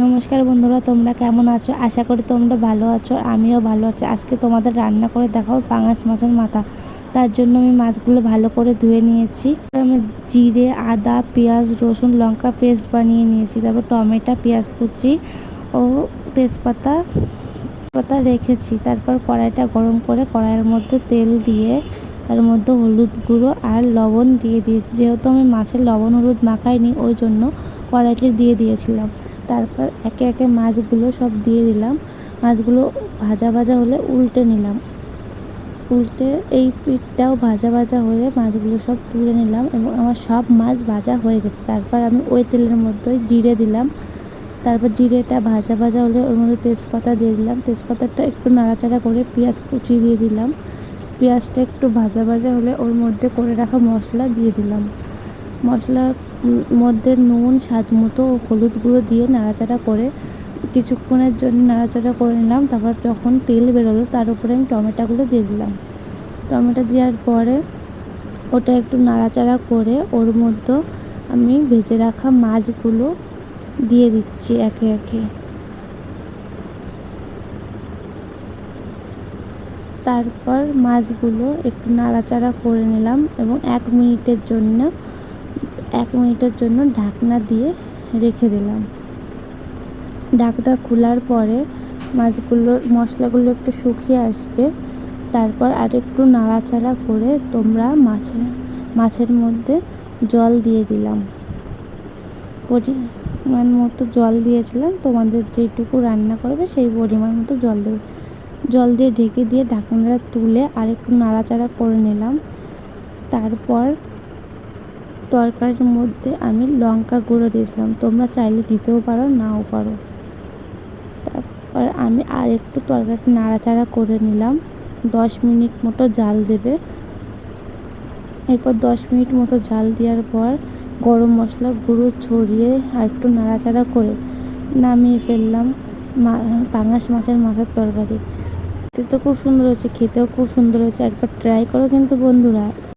নমস্কার বন্ধুরা, তোমরা কেমন আছো? আশা করি তোমরা ভালো আছো। আমিও ভালো আছি। আজকে তোমাদের রান্না করে দেখাবো পাঙাশ মাছের মাথা। তার জন্য আমি মাছগুলো ভালো করে ধুয়ে নিয়েছি। আমি জিরে, আদা, পেঁয়াজ, রসুন, লঙ্কা পেস্ট বানিয়ে নিয়েছি। তারপর টমেটো, পেঁয়াজ কুচি ও তেজপাতা রেখেছি। তারপর কড়াইটা গরম করে কড়াইয়ের মধ্যে তেল দিয়ে তার মধ্যে হলুদ গুঁড়ো আর লবণ দিয়ে দিয়েছি। যেহেতু আমি মাছের লবণ হলুদ মাখাইনি, ওই জন্য কড়াইটি দিয়ে দিয়েছিলাম। তারপর একে একে মাছগুলো সব দিয়ে দিলাম। মাছগুলো ভাজা ভাজা হলে উল্টে নিলাম। এই পিঠটাও ভাজা ভাজা হলে মাছগুলো সব তুলে নিলাম এবং আমার সব মাছ ভাজা হয়ে গেছে। তারপর আমি ওই তেলের মধ্যে জিরে দিলাম। তারপর জিরেটা ভাজা ভাজা হলে ওর মধ্যে তেজপাতা দিয়ে দিলাম। তেজপাতাটা একটু নাড়াচাড়া করে পেঁয়াজ কুচি দিয়ে দিলাম। পেঁয়াজটা একটু ভাজা ভাজা হলে ওর মধ্যে করে রাখা মশলা দিয়ে দিলাম। মশলার মধ্যে নুন, স্বাদ মতো ও হলুদ গুঁড়ো দিয়ে নাড়াচাড়া করে কিছুক্ষণের জন্য নাড়াচাড়া করে নিলাম। তারপর যখন তেল বেরোলো তার উপরে আমি টমেটোগুলো দিয়ে দিলাম। টমেটো দেওয়ার পরে ওটা একটু নাড়াচাড়া করে ওর মধ্যে আমি ভেজে রাখা মাছগুলো দিয়ে দিচ্ছি একে একে। তারপর মাছগুলো একটু নাড়াচাড়া করে নিলাম এবং 1 মিনিটের জন্য ঢাকনা দিয়ে রেখে দিলাম। ঢাকনা খোলার পরে মশলাগুলো একটু শুকিয়ে আসবে। তারপর আর একটু নাড়াচাড়া করে তোমরা মাছের মধ্যে জল দিয়ে দিলাম। পরিমাণ মতো জল দিয়েছিলাম। তোমাদের যেটুকু রান্না করবে সেই পরিমাণ মতো জল দেবে। জল দিয়ে ঢেকে দিয়ে ঢাকনাটা তুলে আর একটু নাড়াচাড়া করে নিলাম। তারপর তরকারির মধ্যে আমি লঙ্কা গুঁড়ো দিয়েছিলাম। তোমরা চাইলে দিতেও পারো, নাও পারো। তারপর আমি আর একটু তরকারিটা নাড়াচাড়া করে নিলাম। 10 মিনিট মতো জাল দেবে। এরপর 10 মিনিট মতো জাল দেওয়ার পর গরম মশলা গুঁড়ো ছড়িয়ে আর একটু নাড়াচাড়া করে নামিয়ে ফেললাম পাঙাশ মাছের মাথার তরকারি। দেখতে খুব সুন্দর হয়েছে, খেতেও খুব সুন্দর হয়েছে। একবার ট্রাই করো কিন্তু বন্ধুরা।